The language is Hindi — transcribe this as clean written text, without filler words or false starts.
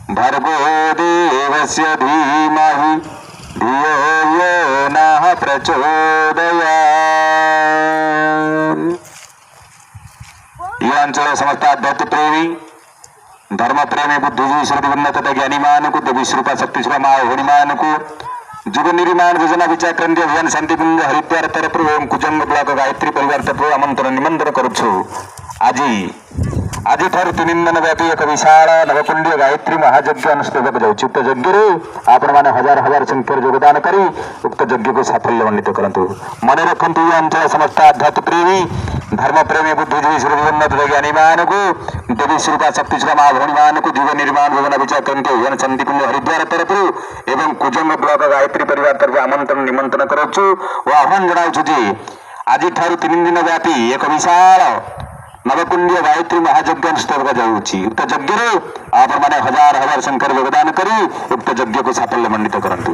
भर्गो देवस्य धीमहि धियो यो नः प्रचोदयात्। ये अंचल समस्त अध्यात्म प्रेमी धर्म प्रेमी बुद्धिजीवी श्रुति उन्नत ज्ञानी मान को देवी स्वरूप शक्ति स्वरूप माँ होनी मान को जुग निर्माण योजना विचार केंद्रीय अभियान शांतिकुंज हरिद्वार तरफ एवं कुजंग ब्लॉक गायत्री परिवार तरफ आमंत्रण निमंत्रण करुछु। आज आज ठार 3 दिन व्यापी एक विशाल नवकुंडीय गायत्री महायज्ञ अनुष्ठित होगा। उक्त यज्ञ आपण मैंने हजार हजार संख्यार योगदान करी उक्त यज्ञ को साफल्यमंडित करंतु। मन रखंतु ये अंचल समस्त आध्यात्म प्रेमी धर्म प्रेमी बुद्धिजीवी श्रीउन्नत ज्ञानी मान को देवी स्वरूप शक्ति स्वरूप माँ भौणी मान को जीव निर्माण योजना विचार केंद्रीय अभियान शांतिकुंज हरिद्वार तरफ एवं कुजंग ब्लॉक गायत्री परिवार तरफ आमंत्रण निमंत्रण करुछु और आह्वान जनाऊछु जे आज ठार 3 दिन व्यापी एक विशाल नवकुंडीय गायत्री महायज्ञ अनुष्ठित होगाଯାଉଛି। उक्त यज्ञ आपण मैंने हजार हजार संख्यार योगदान करी उक्त यज्ञ को साफल्यमंडित करंतु।